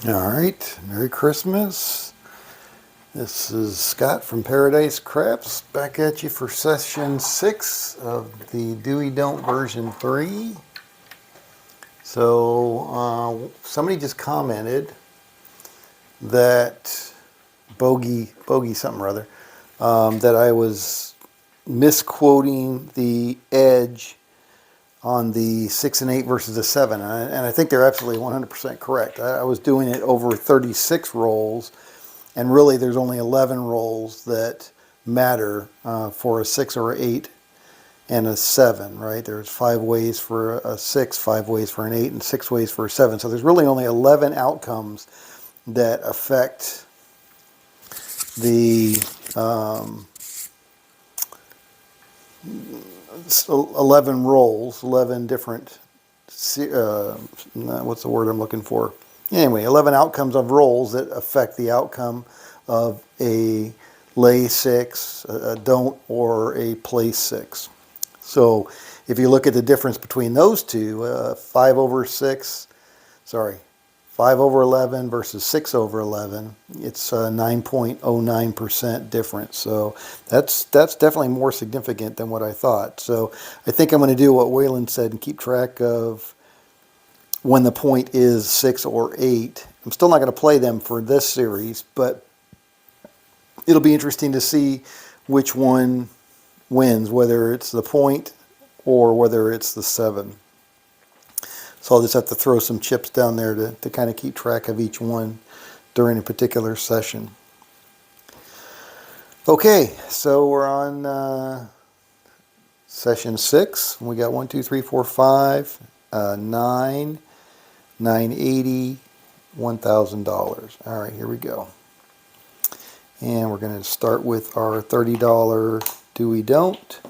All right, Merry Christmas. This is Scott from Paradise Craps back at you for session 6 of the Doey Don't version 3. So somebody just commented that bogey something or other, that I was misquoting the edge on the 6 and 8 versus the 7, and I think they're absolutely 100% correct. I was doing it over 36 rolls, and really there's only 11 rolls that matter for a 6 or 8 and a 7, right? There's 5 ways for a 6, 5 ways for an 8, and 6 ways for a 7. So there's really only 11 outcomes that affect the 11 rolls, 11 different, what's the word I'm looking for? Anyway, 11 outcomes of rolls that affect the outcome of a lay 6, a don't, or a place 6. So if you look at the difference between those two, 5 over 6, sorry, 5 over 11 versus 6 over 11, it's a 9.09% difference. So that's definitely more significant than what I thought. So I think I'm going to do what Waylon said and keep track of when the point is 6 or 8. I'm still not going to play them for this series, but it'll be interesting to see which one wins, whether it's the point or whether it's the 7. So I'll just have to throw some chips down there to kind of keep track of each one during a particular session. Okay, so we're on session 6. We got 1, 2, 3, 4, 5, 9, 980, $1,000. All right, here we go. And we're going to start with our $30 Doey Don't,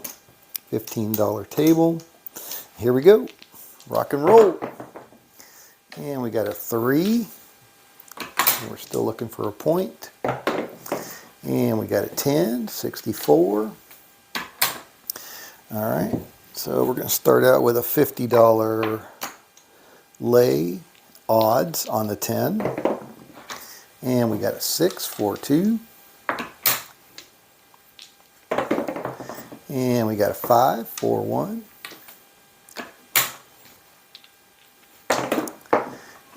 $15 table. Here we go. Rock and roll. And we got a 3. And we're still looking for a point. And we got a 10, 64. All right. So we're going to start out with a $50 lay odds on the 10. And we got a 6, 4, 2. And we got a 5, 4, 1.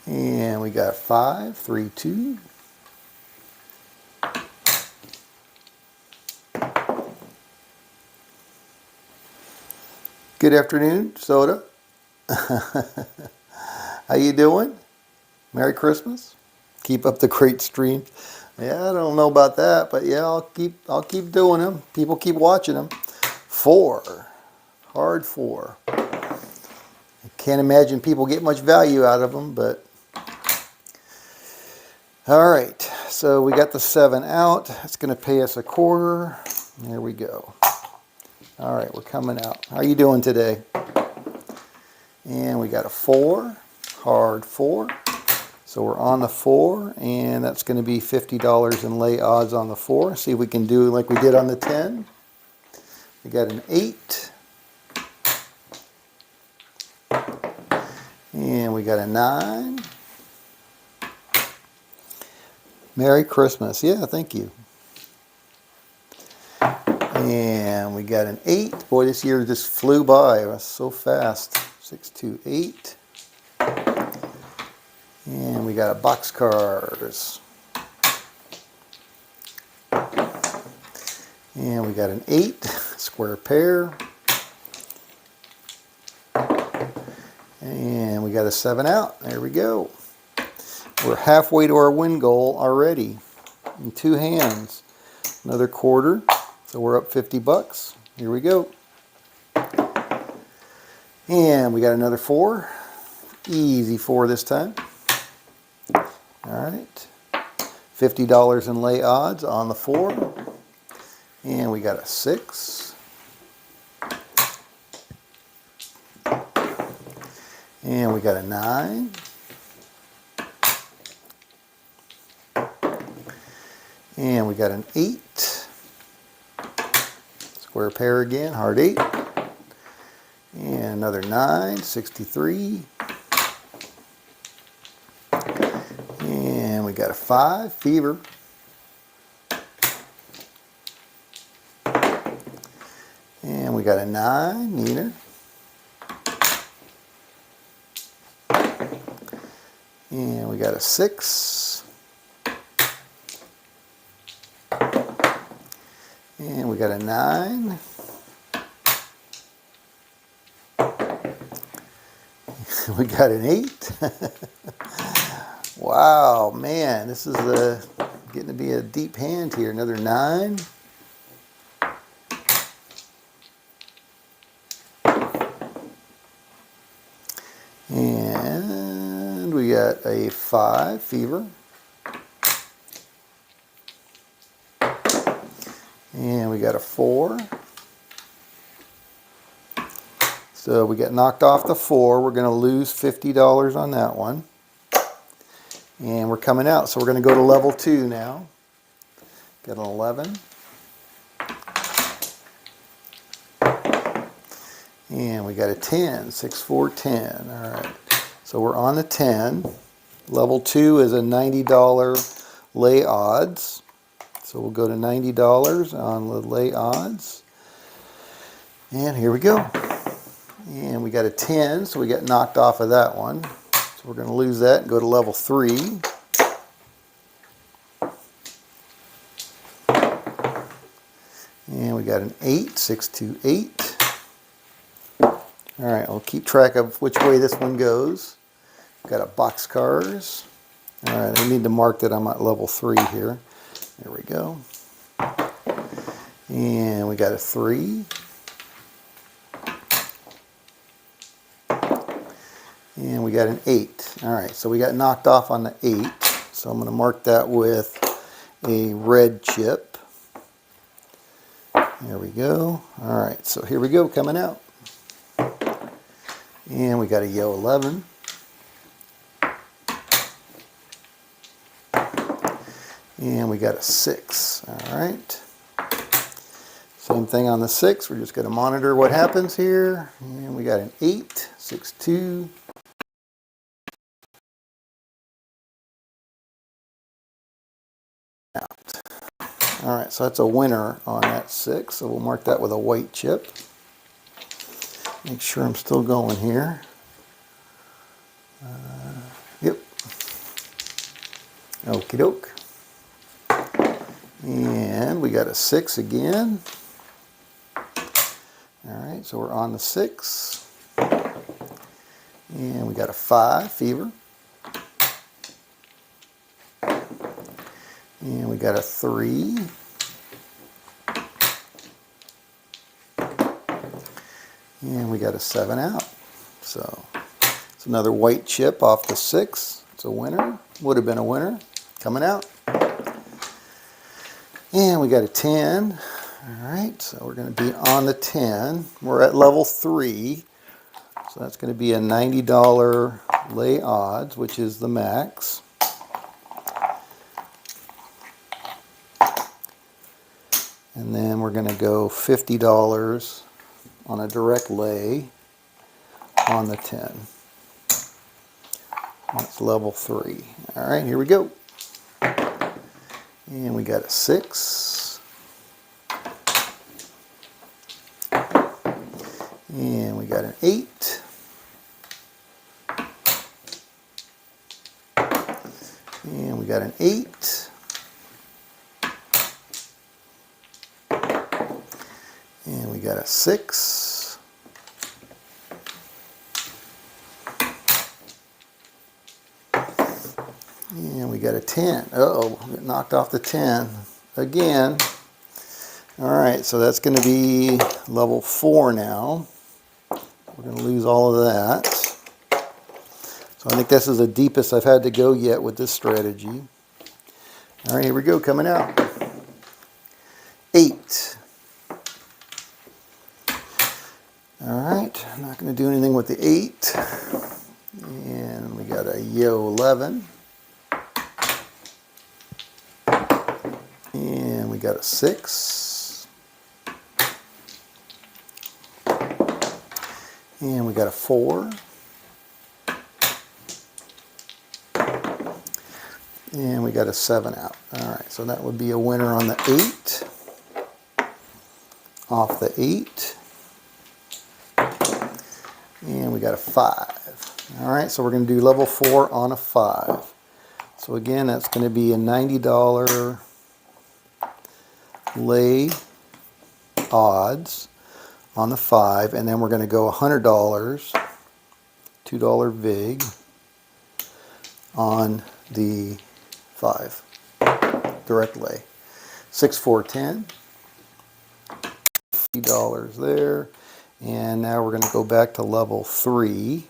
And we got 5, 3, 2. Good afternoon, Soda. How you doing? Merry Christmas. Keep up the great stream. Yeah, I don't know about that, but yeah, I'll keep doing them. People keep watching them. 4. Hard 4. I can't imagine people get much value out of them, but all right, so we got the 7 out. It's going to pay us a quarter. There we go. All right, we're coming out. How are you doing today? And we got a 4, hard 4. So we're on the 4, and that's going to be $50 in lay odds on the 4. See if we can do like we did on the 10. We got an 8. And we got a 9. Merry Christmas. Yeah, thank you. And we got an 8. Boy, this year just flew by. It was so fast. 6, 2, 8. And we got a boxcars. And we got an 8, square pair. And we got a 7 out. There we go. We're halfway to our win goal already in 2 hands. Another quarter, so we're up 50 bucks. Here we go. And we got another 4. Easy 4 this time. All right. $50 in lay odds on the 4. And we got a 6. And we got a 9. And we got an 8. Square pair again, hard 8. And another 9, 63. we got a 5, fever. And we got a 9, neater. And we got a 6. And we got a 9. We got an 8. Wow, man, this is getting to be a deep hand here. Another 9. And we got a 5, fever. And we got a 4. So we got knocked off the 4. We're going to lose $50 on that one. And we're coming out. So we're going to go to level 2 now. Got an 11. And we got a 10. 6, 4, 10. All right. So we're on the 10. Level 2 is a $90 lay odds. So we'll go to $90 on the lay odds. And here we go. And we got a 10, so we got knocked off of that one. So we're going to lose that and go to level 3. And we got an 8, 6, 2, 8. All right, I'll keep track of which way this one goes. Got a boxcars. All right, I need to mark that I'm at level 3 here. There we go. And we got a 3. And we got an 8. All right, so we got knocked off on the 8. So I'm going to mark that with a red chip. There we go. All right, so here we go, coming out. And we got a yo 11. And we got a 6. All right. Same thing on the 6. We're just going to monitor what happens here. And we got an 8, 6, 2. Out. All right, so that's a winner on that 6. So we'll mark that with a white chip. Make sure I'm still going here. Yep. Okie doke. And we got a 6 again. All right, so we're on the 6. And we got a 5, fever. And we got a 3. And we got a 7 out. So it's another white chip off the 6. It's a winner. Would have been a winner. Coming out. And we got a 10. All right, so we're going to be on the 10. We're at level 3. So that's going to be a $90 lay odds, which is the max. And then we're going to go $50 on a direct lay on the 10. That's level 3. All right, here we go. And we got a 6. And we got an 8. And we got an 8. And we got a 6. And we got a 10. Uh-oh, got knocked off the 10 again. All right, so that's going to be level 4 now. We're going to lose all of that. So I think this is the deepest I've had to go yet with this strategy. All right, here we go, coming out. 8. All right, I'm not going to do anything with the 8. And we got a yo 11. And we got a 6. And we got a 4. And we got a 7 out. All right, so that would be a winner on the 8. Off the 8. And we got a 5. All right, so we're going to do level 4 on a 5. So again, that's going to be a $90 lay odds on the 5, and then we're going to go $100, $2 vig on the 5. Direct lay. 6, 4, 10. $50 there. And now we're going to go back to level 3.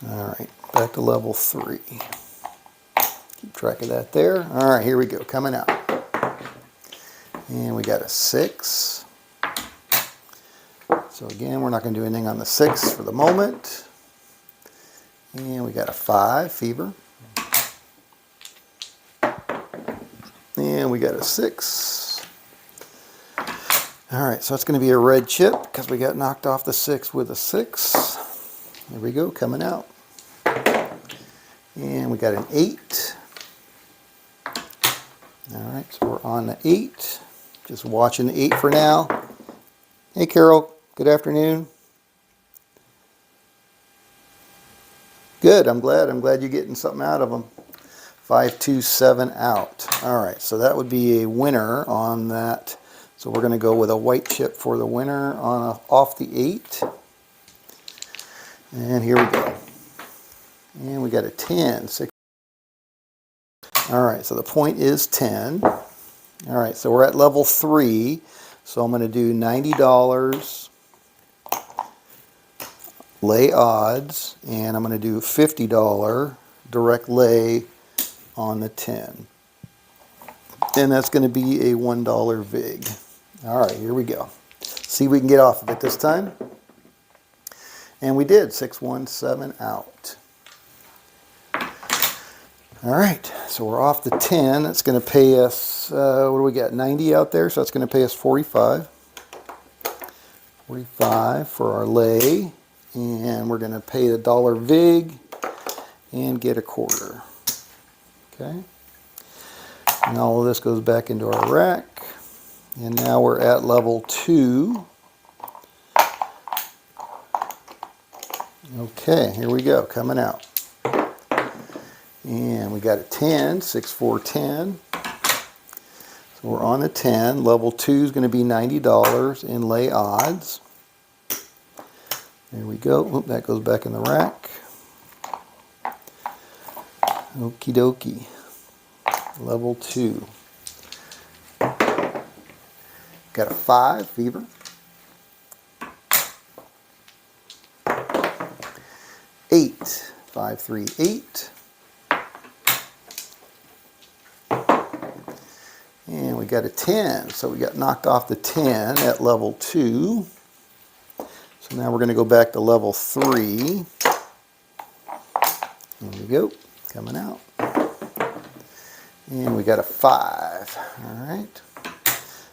Alright, back to level 3. Keep track of that there. Alright, here we go, coming out. And we got a 6. So again, we're not going to do anything on the 6 for the moment. And we got a 5, fever. And we got a 6. Alright, so it's going to be a red chip because we got knocked off the 6 with a 6. There we go, coming out. And we got an 8. Alright, so we're on the 8. Just watching the 8 for now. Hey Carol, good afternoon. Good, I'm glad you're getting something out of them. 5, 2, 7 out. Alright, so that would be a winner on that. So we're going to go with a white chip for the winner on off the 8. And here we go. And we got a 10. 6. Alright, so the point is 10. Alright, so we're at level 3. So I'm going to do $90 lay odds, and I'm going to do $50 direct lay on the 10. And that's going to be a $1 vig. Alright, here we go. See if we can get off of it this time. And we did. 6, 1, 7 out. Alright, so we're off the 10. That's going to pay us, what do we got, 90 out there? So that's going to pay us 45. 45 for our lay. And we're going to pay the $1 vig and get a quarter. Okay. And all of this goes back into our rack. And now we're at level 2. Okay, here we go, coming out. And we got a 10, 6, 4, 10. So we're on the 10. Level 2 is going to be $90 in lay odds. There we go. Oop, that goes back in the rack. Okie dokie. Level 2. Got a 5, fever. 8, 5, 3, 8. And we got a 10, so we got knocked off the 10 at level 2. So now we're going to go back to level 3. There we go, coming out. And we got a 5, all right.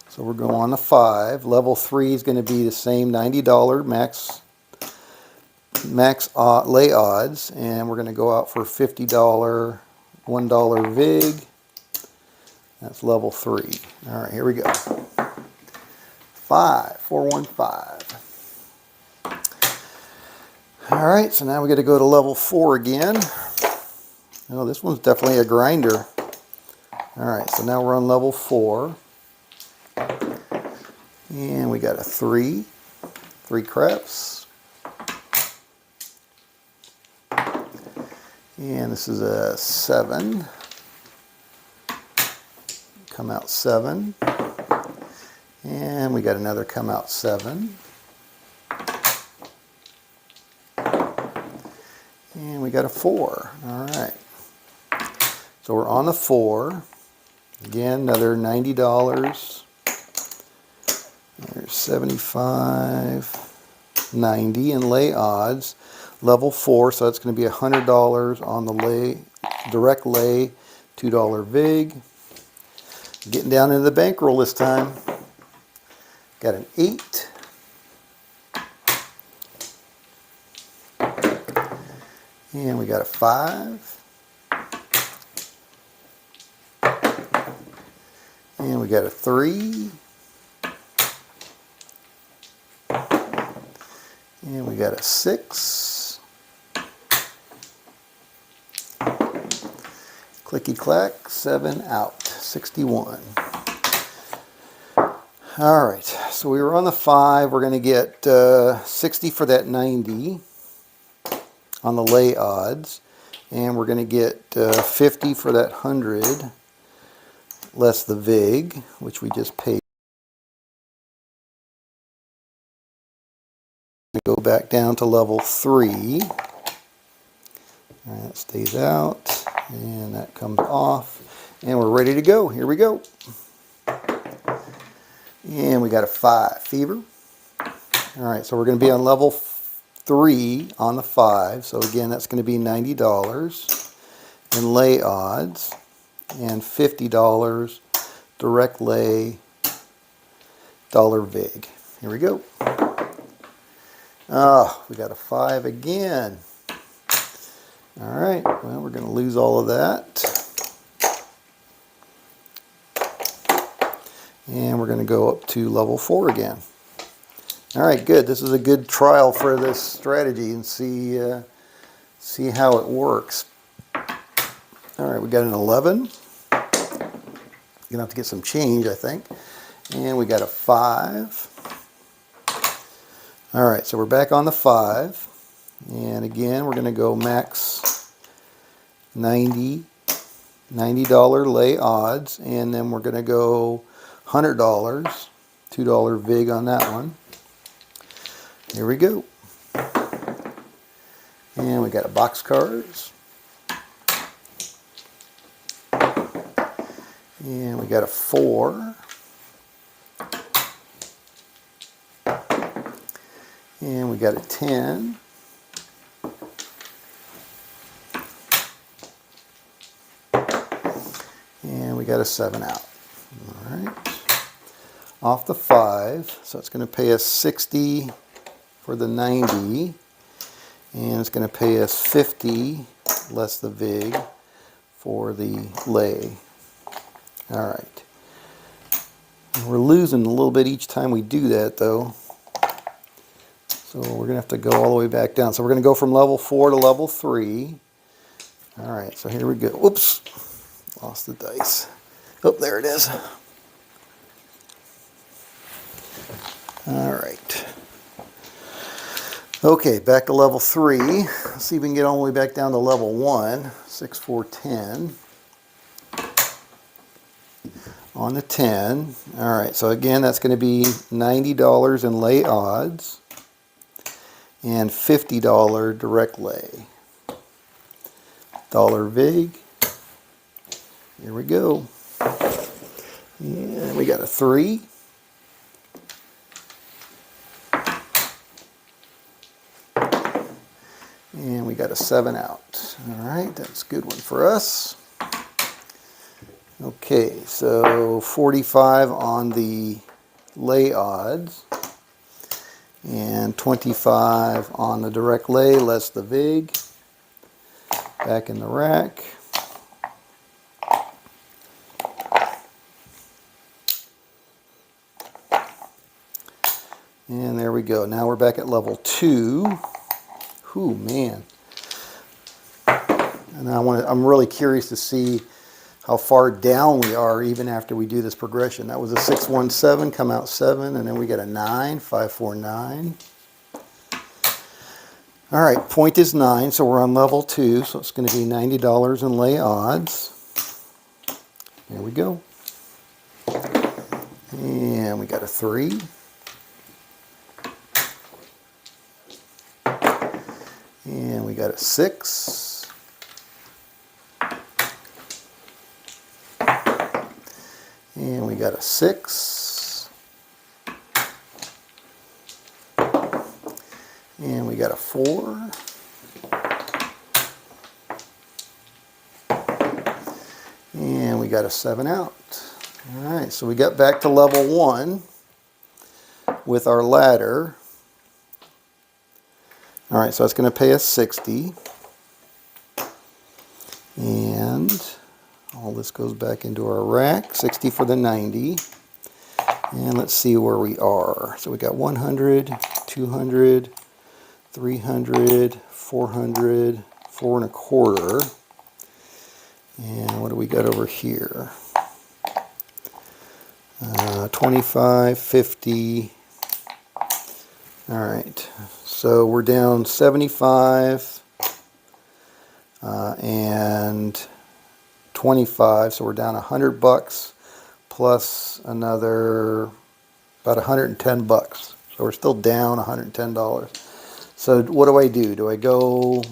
So we're going on to 5. Level 3 is going to be the same $90 max lay odds, and we're going to go out for $50 $1 vig. That's level 3. All right, here we go. 5, 4, 1, 5. All right, so now we got to go to level 4 again. Oh, this one's definitely a grinder. All right, so now we're on level 4. And we got a 3 craps. And this is a 7. Come out 7. And we got another come out 7. And we got a 4. All right. So we're on the 4. Again, another $90. There's 75, 90 in lay odds. Level 4, so that's going to be $100 on the lay, direct lay, $2 vig. Getting down into the bankroll this time. Got an 8. And we got a 5. And we got a 3. And we got a 6. Clicky clack, 7 out, 61. All right, so we were on the 5. We're going to get 60 for that 90 on the lay odds. And we're going to get 50 for that 100, less the VIG, which we just paid. Go back down to level 3. All right, that stays out, and that comes off, and we're ready to go. Here we go. And we got a 5 fever. All right, so we're going to be on level 3 on the 5. So again, that's going to be $90 in lay odds and $50 direct lay dollar VIG. Here we go. Oh, we got a 5 again. All right, well, we're going to lose all of that. And we're going to go up to level 4 again. All right, good. This is a good trial for this strategy and see how it works. All right, we got an 11. You're going to have to get some change, I think. And we got a 5. All right, so we're back on the 5. And again, we're going to go max $90 lay odds. And then we're going to go $100, $2 VIG on that one. Here we go. And we got a box cards. And we got a 4. And we got a 10. And we got a 7 out. All right. Off the 5, so it's going to pay us 60 for the 90. And it's going to pay us 50 less the VIG for the lay. All right. And we're losing a little bit each time we do that, though. So we're going to have to go all the way back down. So we're going to go from level 4 to level 3. All right, so here we go. Whoops, lost the dice. Oh, there it is. All right. Okay, back to level 3. Let's see if we can get all the way back down to level 1. 6, 4, 10. On the 10. All right, so again, that's going to be $90 in lay odds and $50 direct lay. Dollar VIG. Here we go. And we got a 3. And we got a 7 out. All right, that's a good one for us. Okay, so 45 on the lay odds and 25 on the direct lay, less the VIG. Back in the rack. And there we go. Now we're back at level 2. Whew, man. And I'm really curious to see how far down we are even after we do this progression. That was a 617, come out 7, and then we got a 9, 5, 4, 9. All right, point is 9, so we're on level 2, so it's going to be $90 in lay odds. There we go. And we got a 3. And we got a 6. And we got a 6. And we got a 4. And we got a 7 out. All right, so we got back to level 1. with our ladder. All right, so that's going to pay us 60. And all this goes back into our rack. 60 for the 90. And let's see where we are. So we got 100, 200, 300, 400, 4 1/4. And what do we got over here? 25, 50. All right, so we're down 75 and 25, so we're down $100 plus another about $110. So we're still down $110. So what do? Do I go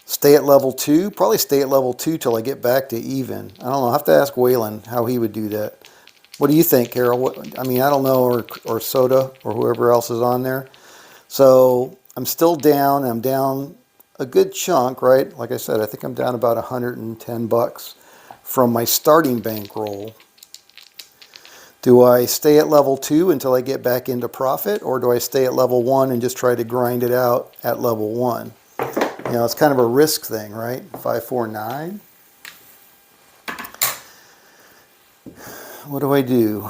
stay at level 2? Probably stay at level 2 till I get back to even. I don't know. I'll have to ask Waylon how he would do that. What do you think, Carol? I mean, I don't know, or Soda, or whoever else is on there. So I'm still down. I'm down a good chunk, right? Like I said, I think I'm down about $110 from my starting bankroll. Do I stay at level 2 until I get back into profit, or do I stay at level 1 and just try to grind it out at level 1? You know, it's kind of a risk thing, right? 549. What do I do?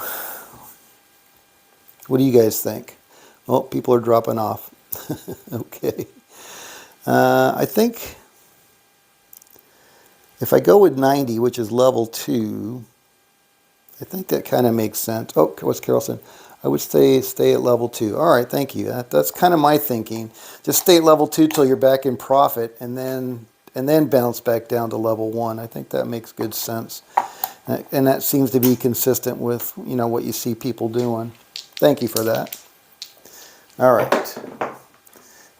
What do you guys think? Oh, people are dropping off. Okay. I think if I go with 90, which is level 2, I think that kind of makes sense. Oh, what's Carol saying? I would stay at level 2. All right, thank you. That's kind of my thinking. Just stay at level 2 till you're back in profit, and then bounce back down to level 1. I think that makes good sense. And that seems to be consistent with, you know, what you see people doing. Thank you for that. All right.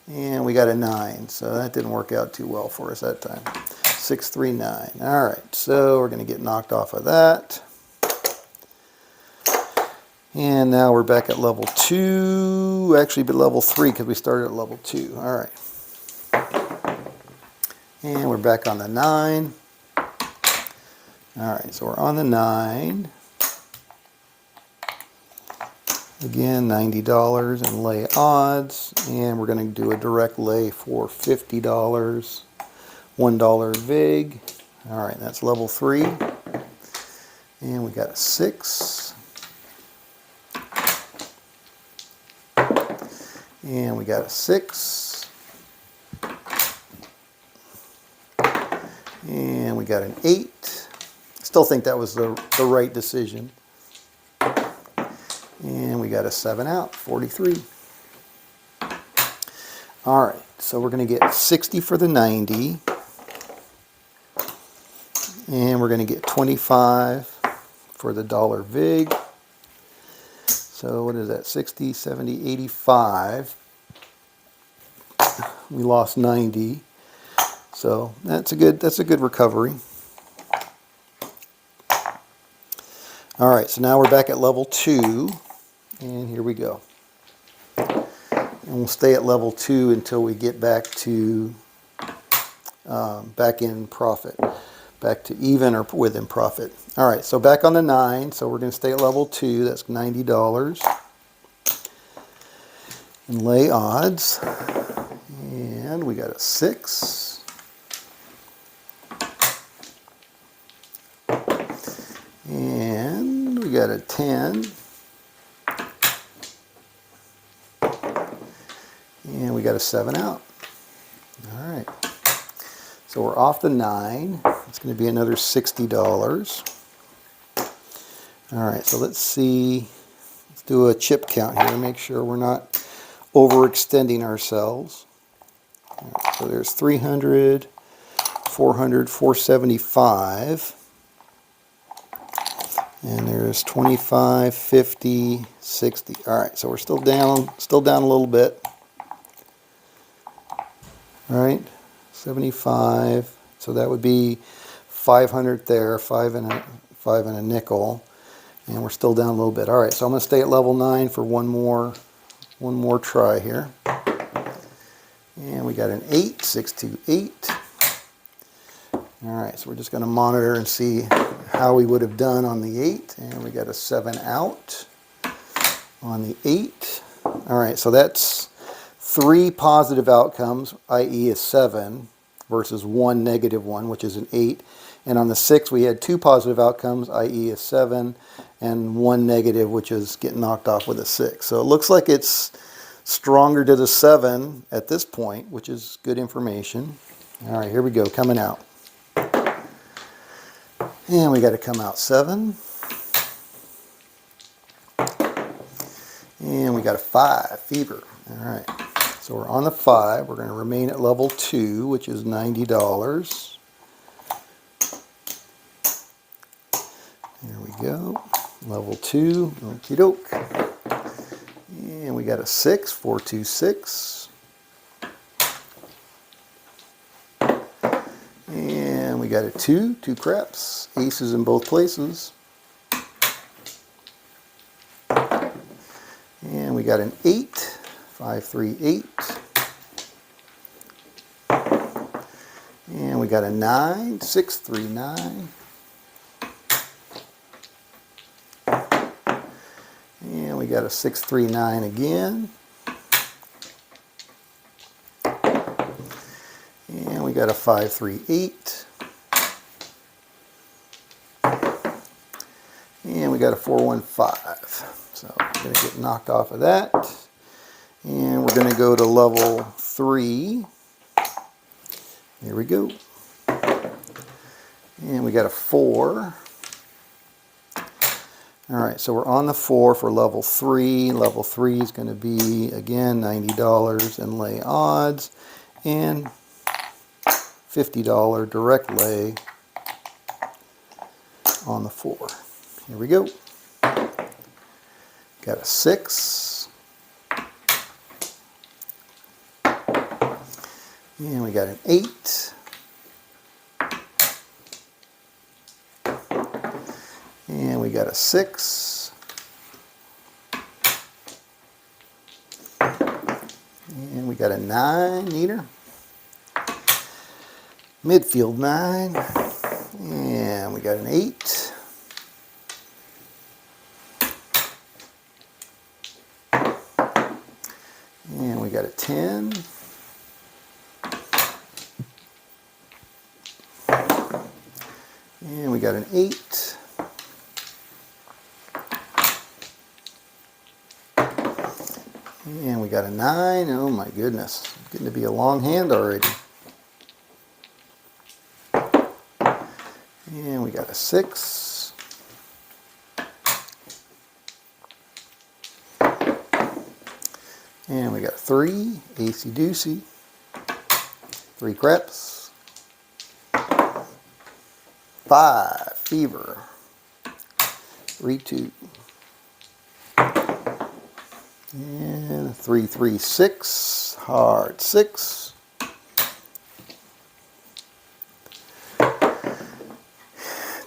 And we got a 9, so that didn't work out too well for us that time. 639. All right, so we're going to get knocked off of that. And now we're back at level 2. Actually, but level 3 because we started at level 2. All right. And we're back on the 9. All right, so we're on the 9. Again, $90 in lay odds. And we're going to do a direct lay for $50. $1 VIG. All right, that's level 3. And we got a 6. And we got a 6. And we got an 8. Still think that was the right decision. And we got a 7 out, 43. All right, so we're going to get 60 for the 90. And we're going to get 25 for the $1 VIG. So what is that? 60, 70, 85. We lost 90. So that's a good recovery. All right, so now we're back at level 2, and here we go. And we'll stay at level 2 until we get back to back in profit, back to even or within profit. All right, so back on the 9, so we're going to stay at level 2. That's $90. And lay odds, and we got a 6. And we got a 10. And we got a 7 out. All right. So we're off the 9. It's going to be another $60. All right, so let's see. Let's do a chip count here to make sure we're not overextending ourselves. All right, so there's 300, 400, 475. And there's 25, 50, 60. All right, so we're still down a little bit. All right, 75. So that would be 500 there, 5 and a nickel, and we're still down a little bit. All right, so I'm going to stay at level 9 for one more try here. And we got an 8, 628. All right, so we're just going to monitor and see how we would have done on the 8. And we got a 7 out. on the 8. All right, so that's 3 positive outcomes, i.e. a 7, versus 1 negative one, which is an 8. And on the 6, we had 2 positive outcomes, i.e. a 7, and 1 negative, which is getting knocked off with a 6. So it looks like it's stronger to the 7 at this point, which is good information. All right, here we go, coming out. And we got to come out 7. And we got a 5, fever. All right, so we're on the 5. We're going to remain at level 2, which is $90. There we go. Level 2, okie doke. And we got a 6, 426. And we got a 2, 2 craps. Aces in both places. And we got an 8, 538. And we got a 9, 639. And we got a 639 again. And we got a 538. And we got a 415. So we're going to get knocked off of that. And we're going to go to level 3. Here we go. And we got a 4. All right, so we're on the 4 for level 3. Level 3 is going to be, again, $90 and lay odds. And $50 direct lay on the 4. Here we go. Got a 6. And we got an 8. And we got a 6. And we got a 9, neater. Midfield 9. And we got an 8. And we got a 10. And we got an 8. And we got a 9. Oh my goodness, it's getting to be a long hand already. And we got a 6. And we got a 3, acey deucey. 3 craps. 5, fever. 3, 2. And 3, 3, 6, hard 6.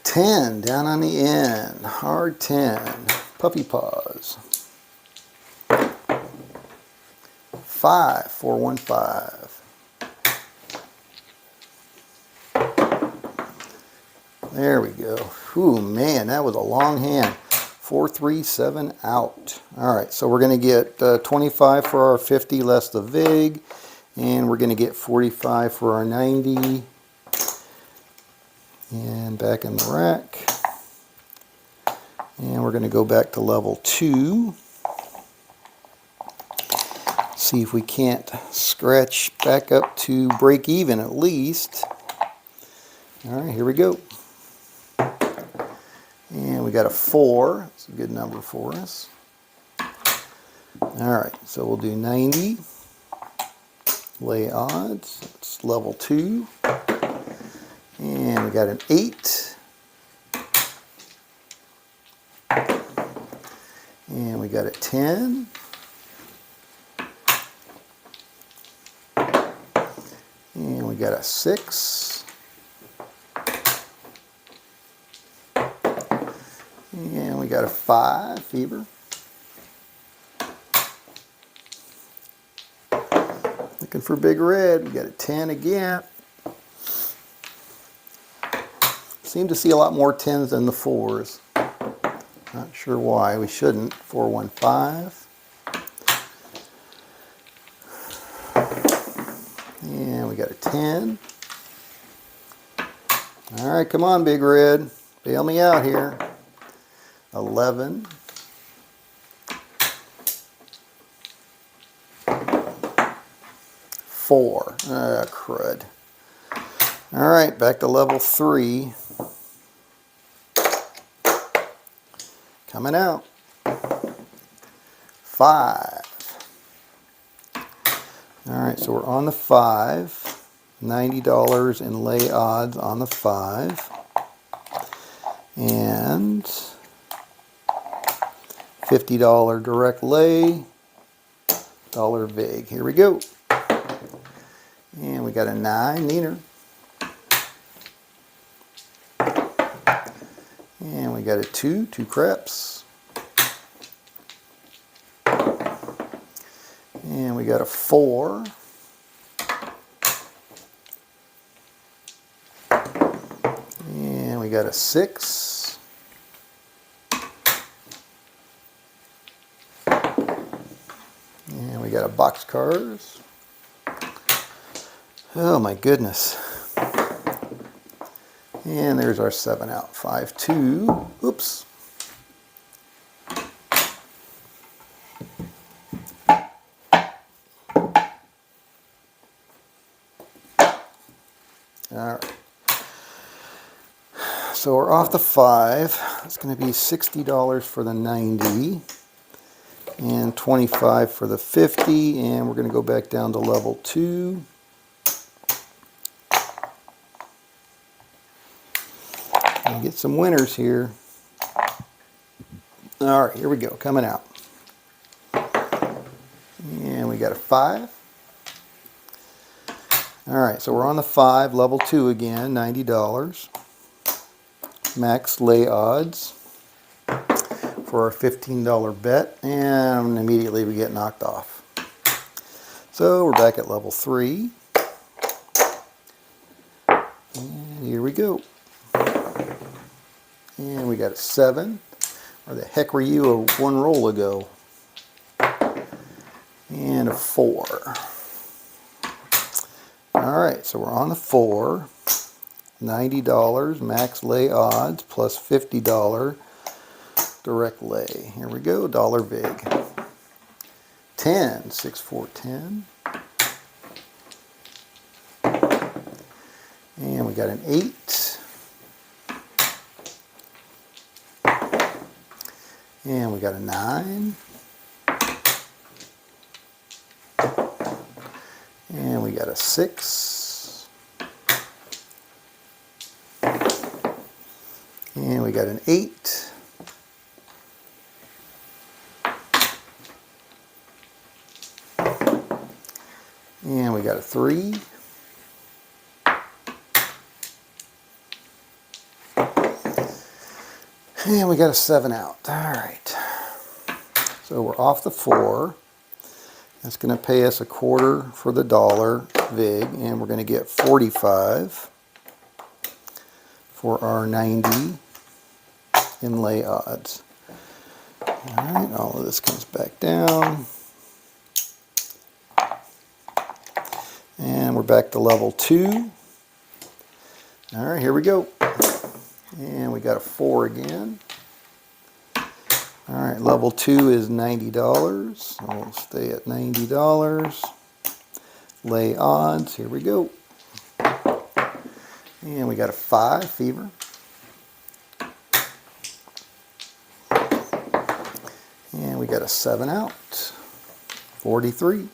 10 down on the end, hard 10, puppy paws. 5, 4, 1, 5. There we go. Ooh, man, that was a long hand. 4, 3, 7 out. All right, so we're going to get 25 for our 50 less the vig, and we're going to get 45 for our 90. And back in the rack. And we're going to go back to level 2. See if we can't scratch back up to break even at least. All right, here we go. And we got a 4. It's a good number for us. All right, so we'll do 90. Lay odds. It's level 2. And we got an 8. And we got a 10. And we got a 6. And we got a 5, fever. Looking for big red. We got a 10 again. Seem to see a lot more 10s than the 4s. Not sure why we shouldn't. 415. And we got a 10. All right, come on, Big Red. Bail me out here. 11. 4. Ah, crud. All right, back to level 3. Coming out. 5. All right, so we're on the 5. $90 in lay odds on the 5. And $50 direct lay, dollar vig. Here we go. And we got a 9, neener. And we got a 2, 2 craps. And we got a 4. And we got a 6. And we got a box cars. Oh my goodness. And there's our 7 out. 5, 2. Oops. Alright. So we're off the 5. It's going to be $60 for the 90. And 25 for the 50. And we're going to go back down to level 2. And get some winners here. Alright, here we go. Coming out. And we got a 5. Alright, so we're on the 5, level 2 again, $90. Max lay odds for our $15 bet, and immediately we get knocked off. So we're back at level 3. And here we go. And we got a 7. Where the heck were you one roll ago? And a 4. Alright, so we're on the 4. $90 max lay odds plus $50 direct lay. Here we go, dollar vig. 10, 6, 4, 10. And we got an 8. And we got a 9. And we got a 6. And we got an 8. And we got a 3. And we got a 7 out. All right. So we're off the 4. That's going to pay us a quarter for the dollar vig, and we're going to get 45 for our 90 in lay odds. All right, all of this comes back down. And we're back to level 2. All right, here we go. And we got a 4 again. All right, level 2 is $90. So we'll stay at $90. Lay odds, here we go. And we got a 5, fever. And we got a 7 out. 43.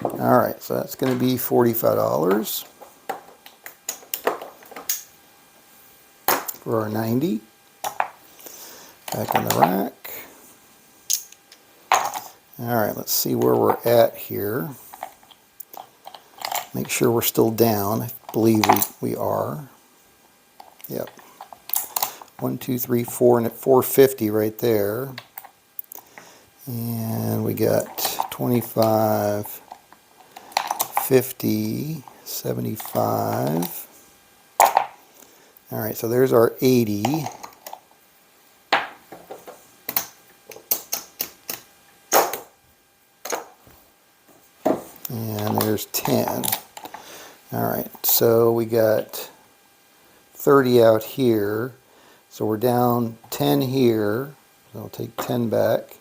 All right, so that's going to be $45 for our 90. Back in the rack. All right, let's see where we're at here. Make sure we're still down. I believe we are. Yep. 1, 2, 3, 4, and at 450 right there. And we got 25, 50, 75. All right, so there's our 80. And there's 10. All right, so we got 30 out here. So we're down 10 here. So I'll take 10 back.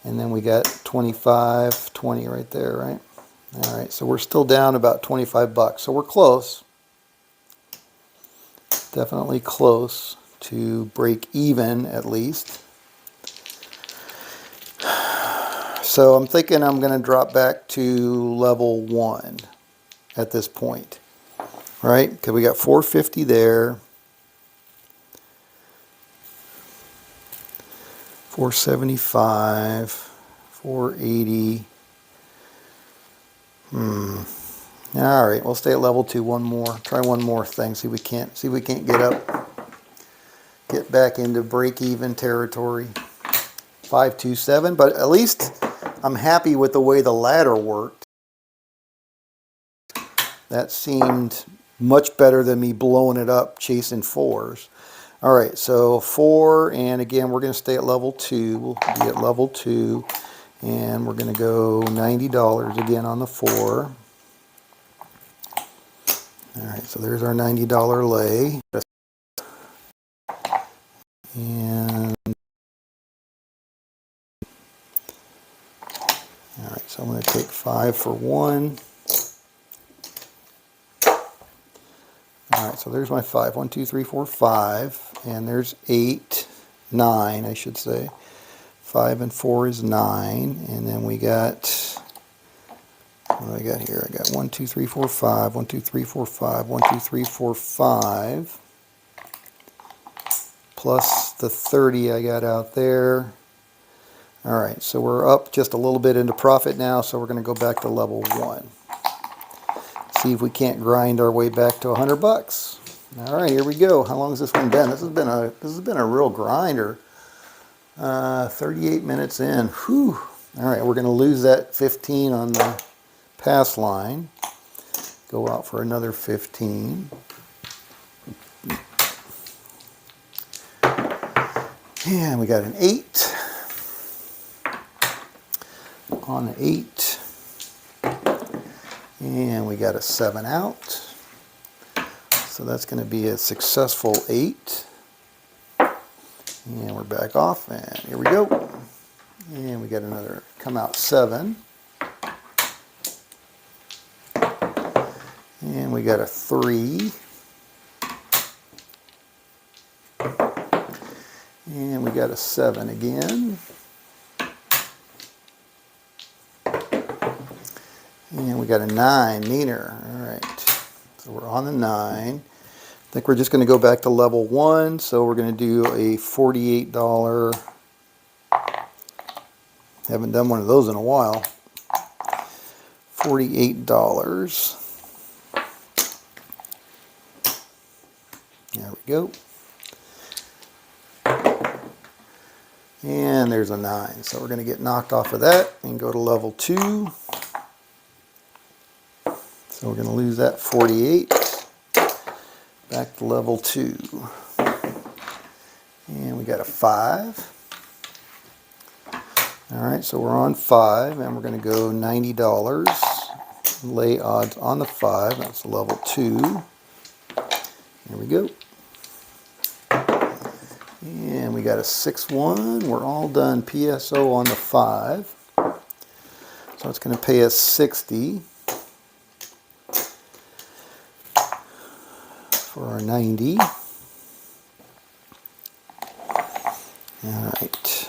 And then we got 25, 20 right there, right? All right, so we're still down about 25 bucks. So we're close. Definitely close to break even at least. So I'm thinking I'm going to drop back to level 1 at this point, right? Because we got 450 there, 475, 480. All right, we'll stay at level 2 one more. Try one more thing. See if we can't get back into break-even territory. 527, but at least I'm happy with the way the ladder worked. That seemed much better than me blowing it up chasing 4s. All right, so 4, and again, we're going to stay at level 2. We'll be at level 2, and we're going to go $90 again on the 4. All right, so there's our $90 lay. And all right, so I'm going to take 5 for 1. All right, so there's my 5. 1, 2, 3, 4, 5. And there's 8, 9, I should say. 5 and 4 is 9. And then we got, what do I got here? I got 1, 2, 3, 4, 5. 1, 2, 3, 4, 5. 1, 2, 3, 4, 5. Plus the 30 I got out there. All right, so we're up just a little bit into profit now, so we're going to go back to level 1. See if we can't grind our way back to 100 bucks. All right, here we go. How long has this one been? This has been a real grinder. 38 minutes in. Whew. All right, we're going to lose that 15 on the pass line. Go out for another 15. And we got an 8. On the 8. And we got a 7 out. So that's going to be a successful 8. And we're back off, and here we go. And we got another come out 7. And we got a 3. And we got a 7 again. And we got a 9, meaner. All right, so we're on the 9. I think we're just going to go back to level 1, so we're going to do a $48. Haven't done one of those in a while. $48. There we go. And there's a 9, so we're going to get knocked off of that and go to level 2. So we're going to lose that 48. Back to level 2. And we got a 5. All right, so we're on 5, and we're going to go $90. Lay odds on the 5. That's level 2. There we go. And we got a 6-1. We're all done PSO on the 5. So it's going to pay us 60 for our 90. All right.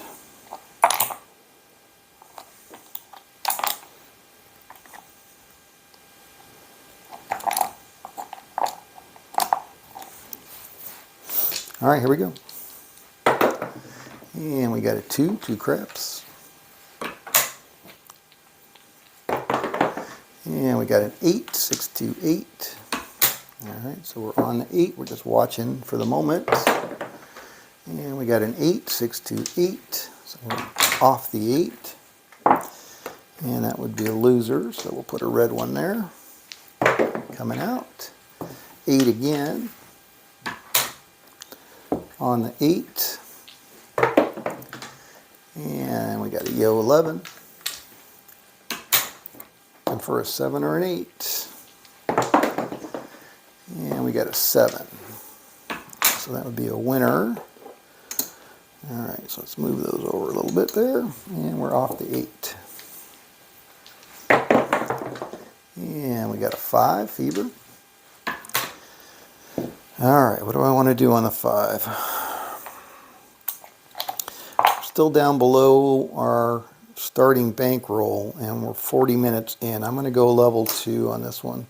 All right, here we go. And we got a 2 craps. And we got an 8, 6, 2, 8. All right, so we're on the 8. We're just watching for the moment. And we got an 8, 6, 2, 8. So we're off the 8. And that would be a loser, so we'll put a red one there. Coming out. 8 again. On the 8. And we got a yo 11. I'm for a 7 or an 8. And we got a 7. So that would be a winner. Alright, so let's move those over a little bit there. And we're off the 8. And we got a 5, fever. Alright, what do I want to do on the 5? Still down below our starting bankroll, and we're 40 minutes in. I'm going to go level 2 on this one.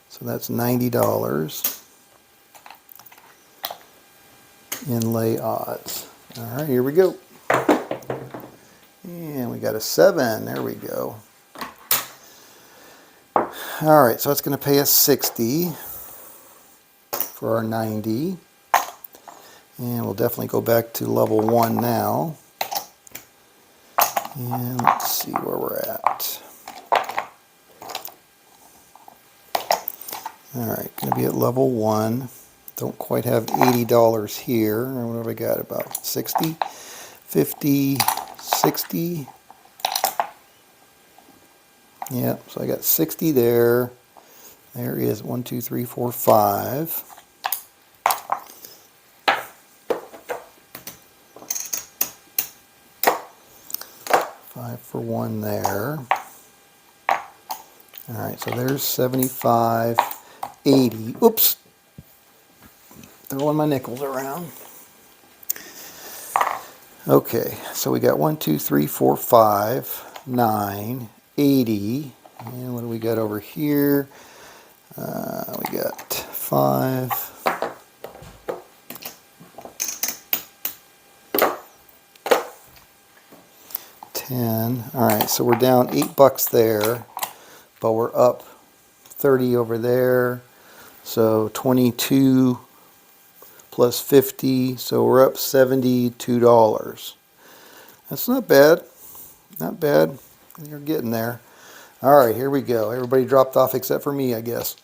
So that's $90 in lay odds. Alright, here we go. And we got a 7. There we go. Alright, so it's going to pay us 60 for our 90. And we'll definitely go back to level 1 now. And let's see where we're at. Alright, going to be at level 1. Don't quite have $80 here. What have I got? About 60, 50, 60. Yep, so I got 60 there. There is 1, 2, 3, 4, 5. 5 for 1 there. Alright, so there's 75, 80. Oops! Throwing my nickels around. Okay, so we got 1, 2, 3, 4, 5, 9, 80. And what do we got over here? We got 5. Alright, so we're down $8 there, but we're up 30 over there. So 22 plus 50, so we're up $72. That's not bad. Not bad. You're getting there. Alright, here we go. Everybody dropped off except for me, I guess.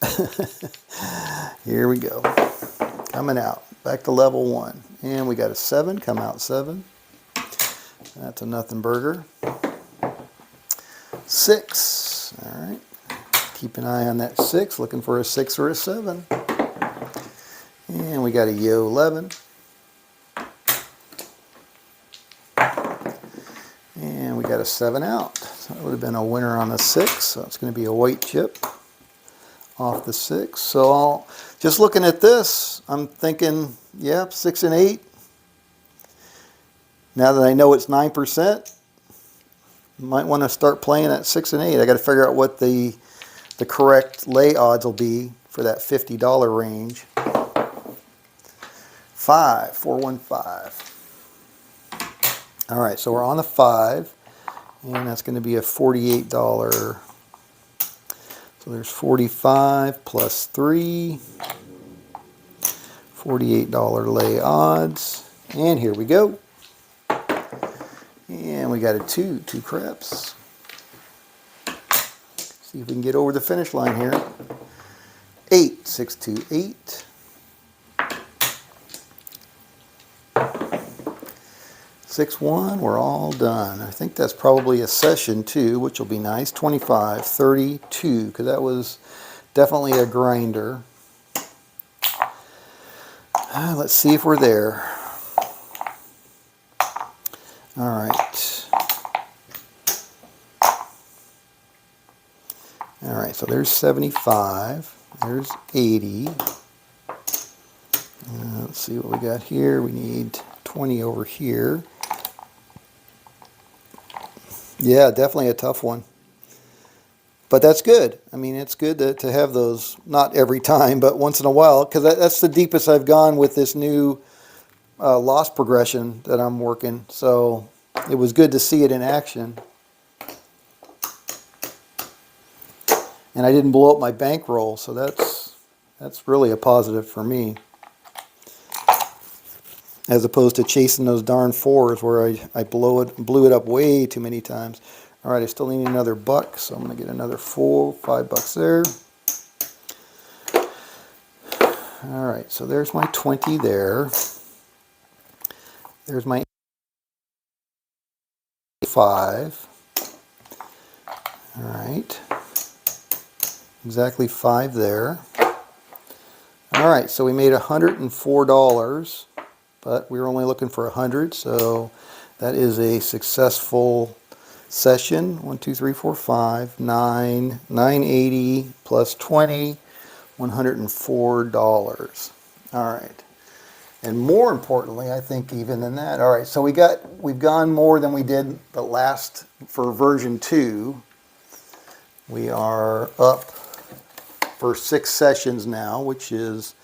Here we go. Coming out. Back to level 1. And we got a 7. Come out 7. That's a nothing burger. 6. Alright. Keep an eye on that 6. Looking for a 6 or a 7. And we got a yo 11. And we got a 7 out. So that would have been a winner on the 6. So it's going to be a white chip off the 6. So just looking at this, I'm thinking, yeah, 6 and 8. Now that I know it's 9%, might want to start playing at 6 and 8. I got to figure out what the correct lay odds will be for that $50 range. 5, 4, 1, 5. All right, so we're on the 5, and that's going to be a $48. So there's 45 plus 3, $48 lay odds, and here we go. And we got a 2 craps. See if we can get over the finish line here. 8, 6, 2, 8. 6, 1, we're all done. I think that's probably a session too, which will be nice. 25, 32, because that was definitely a grinder. Let's see if we're there. All right. All right, so there's 75. There's 80. Let's see what we got here. We need 20 over here. Yeah, definitely a tough one. But that's good. I mean, it's good to have those, not every time, but once in a while, because that's the deepest I've gone with this new loss progression that I'm working. So it was good to see it in action. And I didn't blow up my bankroll, so that's really a positive for me. As opposed to chasing those darn 4s where I blew it up way too many times. All right, I still need another $1, so I'm going to get another $5 there. All right, so there's my 20 there. There's my 5. All right. exactly 5 there. All right, so we made $104, but we were only looking for 100, so that is a successful session. 1, 2, 3, 4, 5, 9, 980 plus 20, $104. All right. And more importantly, I think even than that. All right, so we've gone more than we did the last for version 2. We are up for 6 sessions now, which is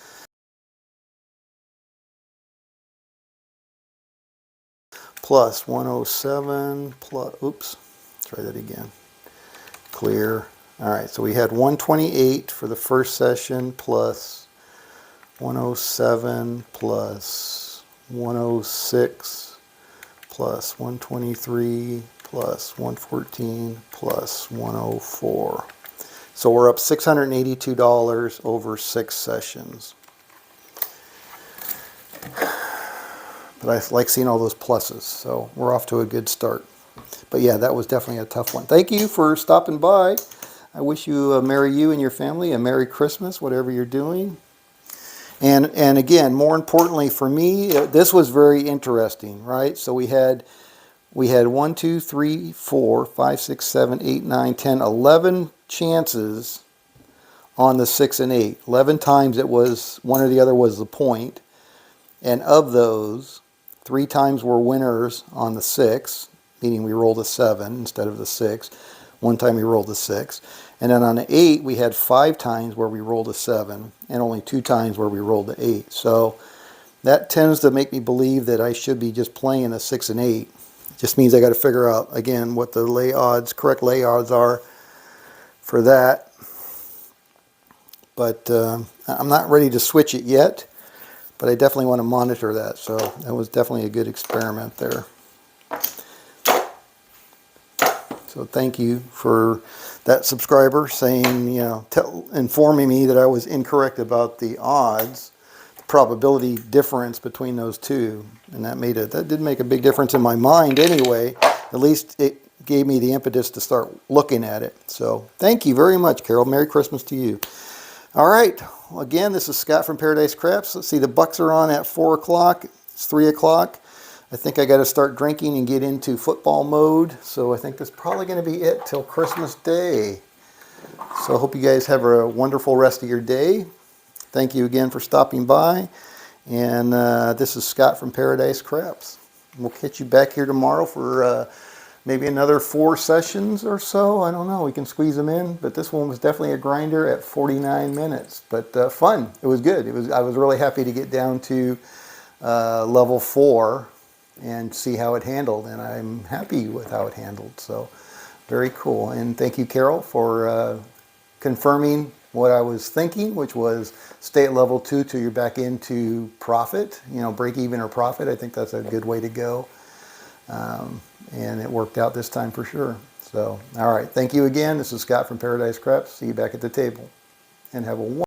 plus 107 plus, oops, try that again. Clear. All right, so we had 128 for the first session plus 107 plus 106 plus 123 plus 114 plus 104. So we're up $682 over 6 sessions. But I like seeing all those pluses, so we're off to a good start. But yeah, that was definitely a tough one. Thank you for stopping by. I wish you and your family a Merry Christmas, whatever you're doing. And again, more importantly for me, this was very interesting, right? So we had 1, 2, 3, 4, 5, 6, 7, 8, 9, 10, 11 chances on the 6 and 8. 11 times it was one or the other was the point. And of those, 3 times were winners on the 6, meaning we rolled a 7 instead of the 6. 1 time we rolled a 6. And then on the 8, we had 5 times where we rolled a 7 and only 2 times where we rolled the 8. So that tends to make me believe that I should be just playing a 6 and 8. It just means I got to figure out, again, what the correct lay odds are for that. But I'm not ready to switch it yet. But I definitely want to monitor that, so that was definitely a good experiment there. So thank you for that subscriber saying, informing me that I was incorrect about the odds, the probability difference between those two, and that did make a big difference in my mind anyway. At least it gave me the impetus to start looking at it. So thank you very much, Carol. Merry Christmas to you. All right, well, again, this is Scott from Paradise Craps. Let's see, the Bucks are on at 4 o'clock. It's 3 o'clock. I think I got to start drinking and get into football mode. So I think that's probably going to be it till Christmas Day. So I hope you guys have a wonderful rest of your day. Thank you again for stopping by. And this is Scott from Paradise Craps. We'll catch you back here tomorrow for maybe another 4 sessions or so. I don't know. We can squeeze them in. But this one was definitely a grinder at 49 minutes. But fun. It was good. I was really happy to get down to level 4 and see how it handled. And I'm happy with how it handled. So very cool. And thank you, Carol, for confirming what I was thinking, which was stay at level 2 till you're back into profit. Break even or profit. I think that's a good way to go. And it worked out this time for sure. So, all right. Thank you again. This is Scott from Paradise Craps. See you back at the table. And have a wonderful